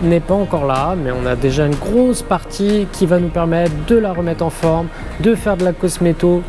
n'est pas encore là, mais on a déjà une grosse partie qui va nous permettre de la remettre en forme, de faire de la cosméto,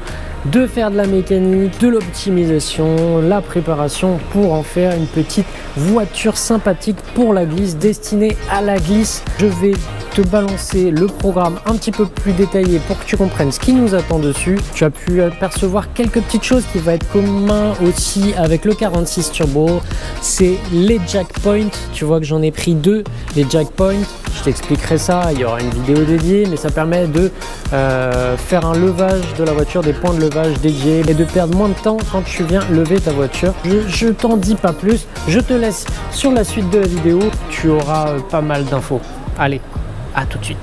de faire de la mécanique, de l'optimisation, la préparation pour en faire une petite voiture sympathique pour la glisse, destinée à la glisse. Je vais te balancer le programme un petit peu plus détaillé pour que tu comprennes ce qui nous attend dessus. Tu as pu apercevoir quelques petites choses qui vont être communs aussi avec le 46 Turbo. C'est les jack points. Tu vois que j'en ai pris deux, les jack points. Je t'expliquerai ça, il y aura une vidéo dédiée, mais ça permet de faire un levage de la voiture, des points de levage dédiés et de perdre moins de temps quand tu viens lever ta voiture. Je t'en dis pas plus, je te laisse sur la suite de la vidéo, tu auras pas mal d'infos. Allez, à tout de suite.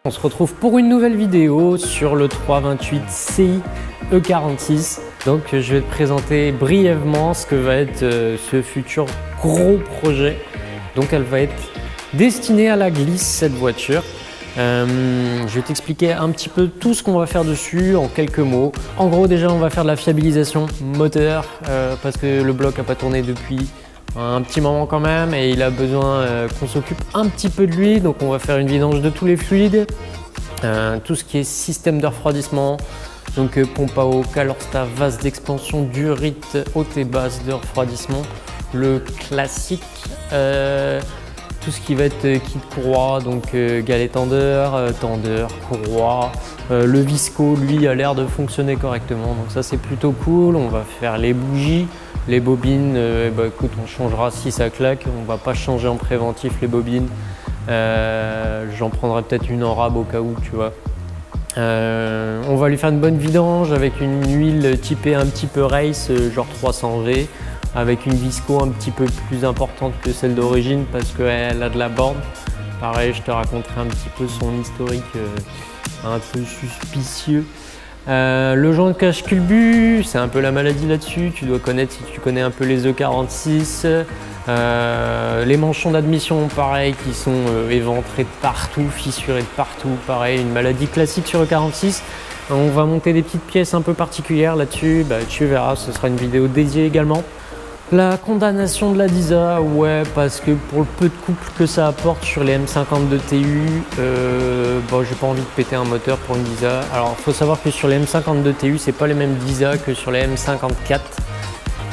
On se retrouve pour une nouvelle vidéo sur le 328 CI E46. Donc je vais te présenter brièvement ce que va être ce futur gros projet. Donc elle va être destinée à la glisse, cette voiture. Je vais t'expliquer un petit peu tout ce qu'on va faire dessus en quelques mots. En gros, déjà on va faire de la fiabilisation moteur parce que le bloc n'a pas tourné depuis un petit moment quand même et il a besoin qu'on s'occupe un petit peu de lui. Donc on va faire une vidange de tous les fluides, tout ce qui est système de refroidissement, donc pompe à eau, calorsta, vase d'expansion, durite haute et basse de refroidissement, le classique, tout ce qui va être kit courroie, donc galet tendeur, courroie, le visco lui a l'air de fonctionner correctement, donc ça c'est plutôt cool. On va faire les bougies. Les bobines, écoute, on changera si ça claque, on va pas changer en préventif les bobines. J'en prendrai peut-être une en rab au cas où, tu vois. On va lui faire une bonne vidange avec une huile typée un petit peu race, genre 300V, avec une visco un petit peu plus importante que celle d'origine parce qu'elle a de la borne. Pareil, je te raconterai un petit peu son historique un peu suspicieux. Le joint de cache culbut, c'est un peu la maladie là-dessus, tu dois connaître si tu connais un peu les E46. Les manchons d'admission, pareil, qui sont éventrés de partout, fissurés de partout, pareil, une maladie classique sur E46. On va monter des petites pièces un peu particulières là-dessus, tu verras, ce sera une vidéo dédiée également. La condamnation de la DISA, ouais, parce que pour le peu de couple que ça apporte sur les M52 TU, j'ai pas envie de péter un moteur pour une DISA. Alors, il faut savoir que sur les M52 TU, c'est pas les mêmes DISA que sur les M54.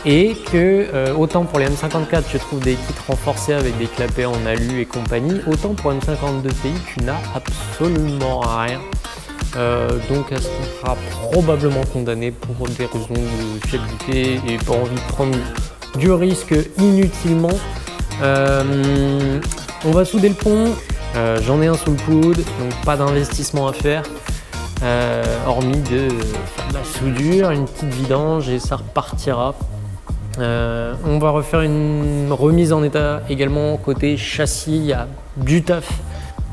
Et que, autant pour les M54, tu trouves des kits renforcés avec des clapets en alu et compagnie, autant pour M52 TU, tu n'as absolument rien. Donc elle sera probablement condamnée pour des raisons de fiabilité et pas envie de prendre du risque inutilement. On va souder le pont, j'en ai un sous le coude, donc pas d'investissement à faire, hormis de faire de la soudure, une petite vidange et ça repartira. On va refaire une remise en état également côté châssis, il y a du taf.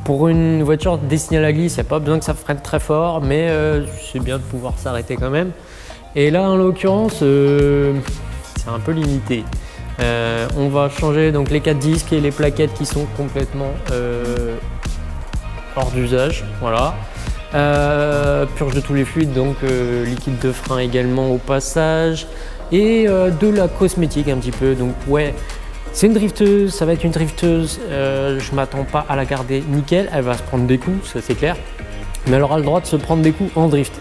Pour une voiture destinée à la glisse, il n'y a pas besoin que ça freine très fort, mais c'est bien de pouvoir s'arrêter quand même. Et là, en l'occurrence, c'est un peu limité. On va changer donc les 4 disques et les plaquettes qui sont complètement hors d'usage. Voilà. Purge de tous les fluides, donc liquide de frein également au passage. Et de la cosmétique un petit peu. Donc ouais. C'est une drifteuse, ça va être une drifteuse, je m'attends pas à la garder nickel, elle va se prendre des coups, ça c'est clair, mais elle aura le droit de se prendre des coups en drift.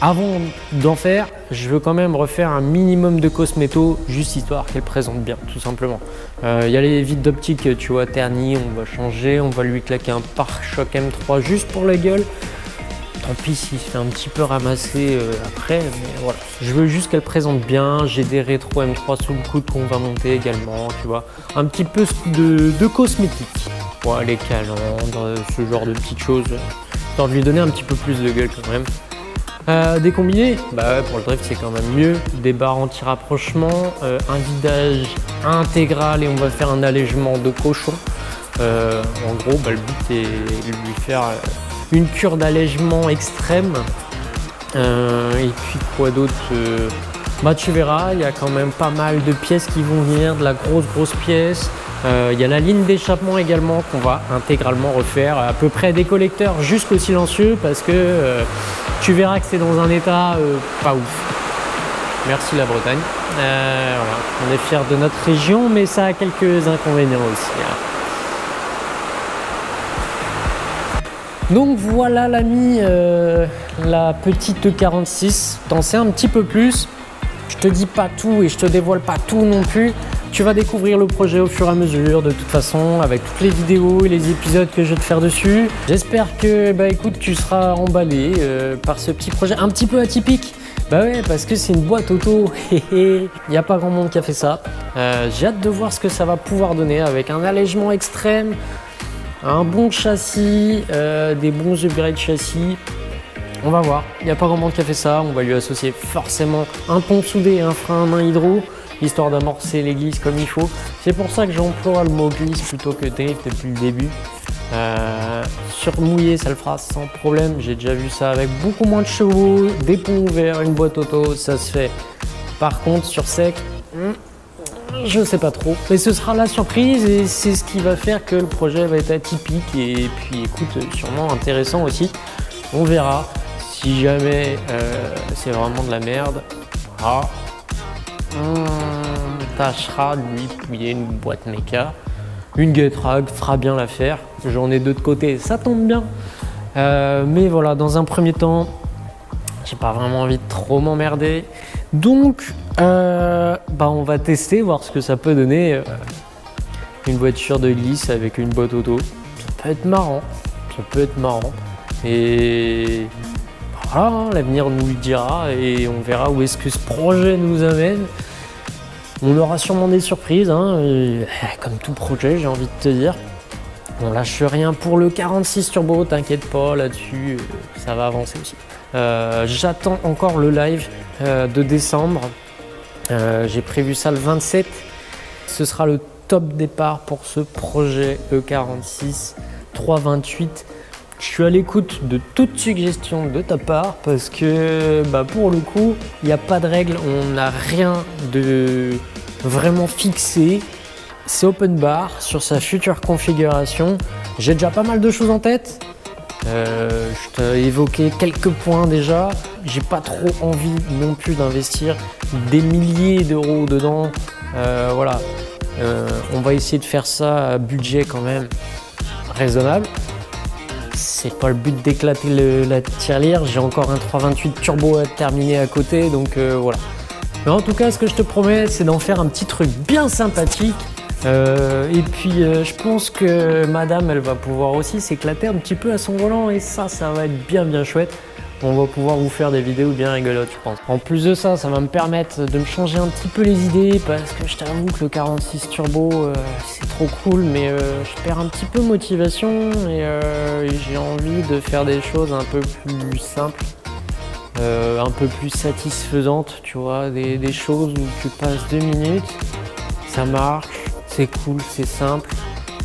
Avant d'en faire, je veux quand même refaire un minimum de cosméto, juste histoire qu'elle présente bien, tout simplement. Il y a les vitres d'optique, tu vois, ternies, on va changer, on va lui claquer un pare-choc M3 juste pour la gueule. Tant pis s'il se fait un petit peu ramasser après, mais voilà. Je veux juste qu'elle présente bien. J'ai des rétro M3 sous le coude qu'on va monter également, tu vois. Un petit peu de cosmétique. Ouais, les calandres, ce genre de petites choses. Histoire de lui donner un petit peu plus de gueule quand même. Des combinés, bah ouais, pour le drift c'est quand même mieux. Des barres anti-rapprochement, un vidage intégral et on va faire un allègement de cochon. En gros, bah, le but est de lui faire une cure d'allègement extrême. Et puis quoi d'autre, bah tu verras, il y a quand même pas mal de pièces qui vont venir, de la grosse pièce. Il y a la ligne d'échappement également qu'on va intégralement refaire, à peu près des collecteurs jusqu'au silencieux parce que tu verras que c'est dans un état pas ouf. Merci la Bretagne. Voilà. On est fiers de notre région, mais ça a quelques inconvénients aussi. Hein. Donc voilà l'ami, la petite E46. T'en sais un petit peu plus. Je te dis pas tout et je te dévoile pas tout non plus. Tu vas découvrir le projet au fur et à mesure, de toute façon, avec toutes les vidéos et les épisodes que je vais te faire dessus. J'espère que, bah écoute, tu seras emballé par ce petit projet un petit peu atypique. Bah ouais, parce que c'est une boîte auto. Il n'y a pas grand monde qui a fait ça. J'ai hâte de voir ce que ça va pouvoir donner avec un allègement extrême, un bon châssis, des bons upgrades châssis. On va voir, il n'y a pas grand monde qui a fait ça. On va lui associer forcément un pont soudé et un frein à main hydro, histoire d'amorcer les glisses comme il faut. C'est pour ça que j'emploie le mot glisse plutôt que drift depuis le début. Sur mouillé, ça le fera sans problème. J'ai déjà vu ça avec beaucoup moins de chevaux, des ponts ouverts, une boîte auto, ça se fait. Par contre, sur sec, je sais pas trop. Mais ce sera la surprise et c'est ce qui va faire que le projet va être atypique et puis écoute, sûrement intéressant aussi. On verra. Si jamais c'est vraiment de la merde, on tâchera de lui pouiller une boîte méca. Une Getrag fera bien l'affaire. J'en ai deux de côté, ça tombe bien. Mais voilà, dans un premier temps, j'ai pas vraiment envie de trop m'emmerder. Donc, bah on va tester, voir ce que ça peut donner. Une voiture de glisse avec une boîte auto. Ça peut être marrant. Ça peut être marrant. Et voilà, hein, l'avenir nous le dira et on verra où est-ce que ce projet nous amène. On aura sûrement des surprises, hein, comme tout projet, j'ai envie de te dire. On lâche rien pour le 46 turbo, t'inquiète pas là-dessus, ça va avancer aussi. J'attends encore le live de décembre. J'ai prévu ça le 27. Ce sera le top départ pour ce projet E46 328. Je suis à l'écoute de toute suggestion de ta part parce que bah, pour le coup, il n'y a pas de règles, on n'a rien de vraiment fixé. C'est open bar sur sa future configuration. J'ai déjà pas mal de choses en tête. Je t'ai évoqué quelques points déjà. J'ai pas trop envie non plus d'investir des milliers d'euros dedans. Voilà, on va essayer de faire ça à budget quand même raisonnable. C'est pas le but d'éclater la tirelire, j'ai encore un 328 turbo à terminer à côté, donc voilà. Mais en tout cas, ce que je te promets, c'est d'en faire un petit truc bien sympathique. Et puis, je pense que madame, elle va pouvoir aussi s'éclater un petit peu à son volant, et ça va être bien chouette. On va pouvoir vous faire des vidéos bien rigolotes, je pense. En plus de ça, ça va me permettre de me changer un petit peu les idées parce que je t'avoue que le 46 turbo, c'est trop cool, mais je perds un petit peu motivation et j'ai envie de faire des choses un peu plus simples, un peu plus satisfaisantes, tu vois, des choses où tu passes 2 minutes, ça marche, c'est cool, c'est simple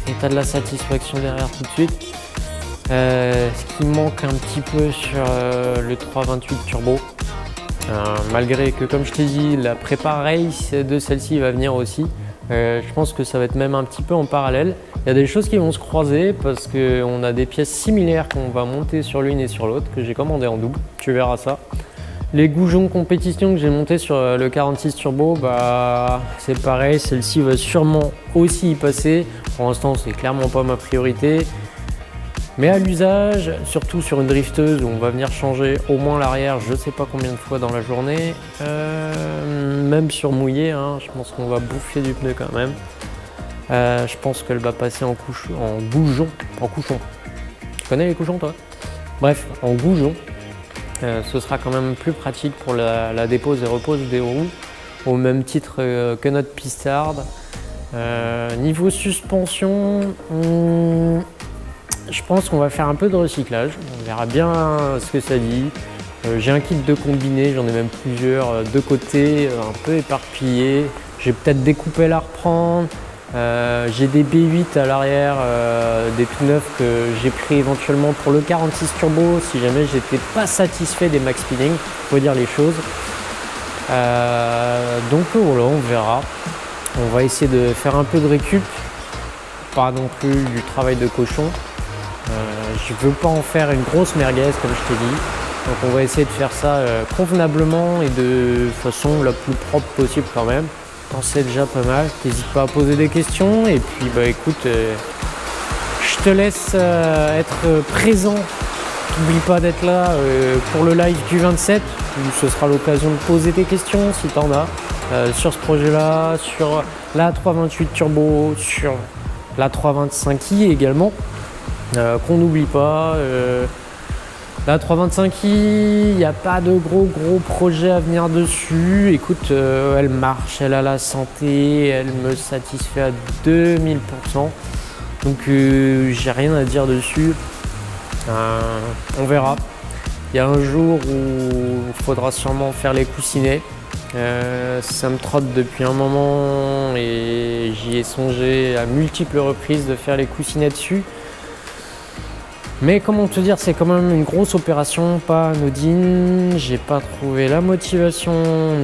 et tu as de la satisfaction derrière tout de suite. Ce qui manque un petit peu sur le 328 turbo, malgré que comme je t'ai dit, la prépa race de celle-ci va venir aussi. Je pense que ça va être même un petit peu en parallèle. Il y a des choses qui vont se croiser parce qu'on a des pièces similaires qu'on va monter sur l'une et sur l'autre que j'ai commandé en double, tu verras ça. Les goujons compétition que j'ai monté sur le 46 turbo, bah c'est pareil, celle-ci va sûrement aussi y passer. Pour l'instant, c'est clairement pas ma priorité. Mais à l'usage, surtout sur une drifteuse où on va venir changer au moins l'arrière, je sais pas combien de fois dans la journée, même sur mouillé, hein, je pense qu'on va bouffer du pneu quand même. Je pense qu'elle va passer en goujon. Tu connais les couchons toi? Bref, en goujon. Ce sera quand même plus pratique pour la dépose et repose des roues, au même titre que notre Pistard. Niveau suspension, je pense qu'on va faire un peu de recyclage, on verra bien ce que ça dit. J'ai un kit de combiné, j'en ai même plusieurs de côté, un peu éparpillés. J'ai peut-être des coupelles à reprendre. J'ai des B8 à l'arrière, des tout neufs que j'ai pris éventuellement pour le 46 turbo si jamais j'étais pas satisfait des max speeding, faut dire les choses. Donc voilà, on verra. On va essayer de faire un peu de récup, pas non plus du travail de cochon. Je veux pas en faire une grosse merguez comme je t'ai dit. Donc on va essayer de faire ça convenablement et de façon la plus propre possible quand même. T'en sais déjà pas mal, n'hésite pas à poser des questions et puis bah écoute, je te laisse être présent. N'oublie pas d'être là pour le live du 27 où ce sera l'occasion de poser tes questions si t'en as sur ce projet là, sur la 328 turbo, sur la 325i également, qu'on n'oublie pas. La 325i, il n'y a pas de gros projets à venir dessus. Écoute, elle marche, elle a la santé, elle me satisfait à 2000%. Donc j'ai rien à dire dessus. On verra. Il y a un jour où il faudra sûrement faire les coussinets. Ça me trotte depuis un moment et j'y ai songé à multiples reprises de faire les coussinets dessus. Mais comment te dire, c'est quand même une grosse opération, pas anodine. J'ai pas trouvé la motivation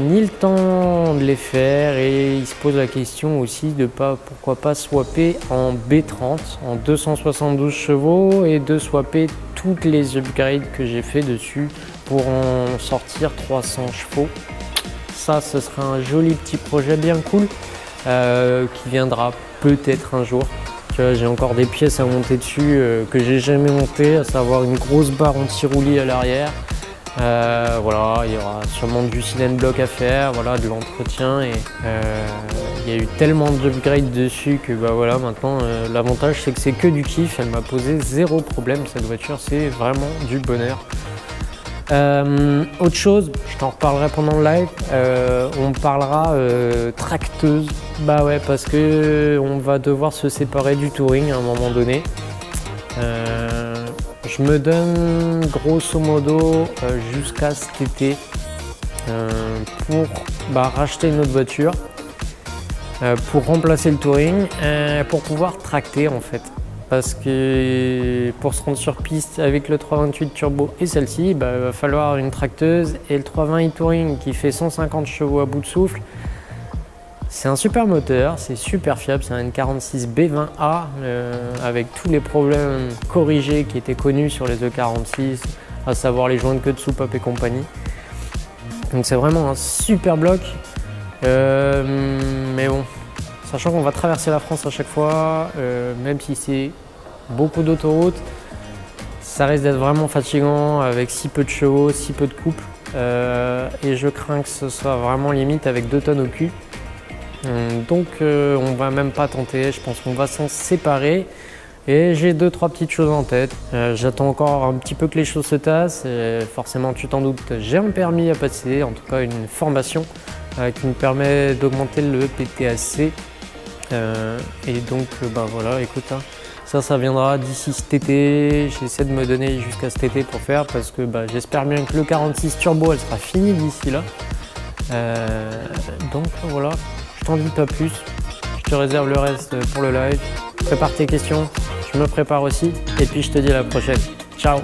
ni le temps de les faire et il se pose la question aussi de pourquoi pas swapper en B30 en 272 chevaux et de swapper toutes les upgrades que j'ai fait dessus pour en sortir 300 chevaux. Ça, ce sera un joli petit projet bien cool qui viendra peut-être un jour. J'ai encore des pièces à monter dessus que j'ai jamais montées, à savoir une grosse barre anti-roulis à l'arrière. Voilà, il y aura sûrement du cylindre block à faire, voilà, de l'entretien et il y a eu tellement d'upgrades dessus que bah voilà, maintenant l'avantage c'est que c'est que du kiff. Elle m'a posé zéro problème cette voiture, c'est vraiment du bonheur. Autre chose, je t'en reparlerai pendant le live, on parlera tracteuse. Bah ouais, parce que on va devoir se séparer du touring à un moment donné. Je me donne grosso modo jusqu'à cet été pour racheter une autre voiture, pour remplacer le touring, pour pouvoir tracter en fait. Parce que pour se rendre sur piste avec le 328 turbo et celle-ci, il va falloir une tracteuse et le 320i Touring qui fait 150 chevaux à bout de souffle. C'est un super moteur, c'est super fiable, c'est un N46 B20A avec tous les problèmes corrigés qui étaient connus sur les E46, à savoir les joints de queue de soupape et compagnie. Donc c'est vraiment un super bloc, mais bon. Sachant qu'on va traverser la France à chaque fois, même si c'est beaucoup d'autoroutes, ça risque d'être vraiment fatigant avec si peu de chevaux, si peu de couple. Et je crains que ce soit vraiment limite avec 2 tonnes au cul. Donc on va même pas tenter, je pense qu'on va s'en séparer. Et j'ai 2-3 petites choses en tête. J'attends encore un petit peu que les choses se tassent. Forcément, tu t'en doutes, j'ai un permis à passer, en tout cas une formation qui me permet d'augmenter le PTAC. Et donc voilà, écoute, hein, ça viendra d'ici cet été. J'essaie de me donner jusqu'à cet été pour faire parce que j'espère bien que le 46 turbo elle sera finie d'ici là. Donc voilà, je t'en dis pas plus, je te réserve le reste pour le live. Prépare tes questions, je me prépare aussi et puis je te dis à la prochaine. Ciao.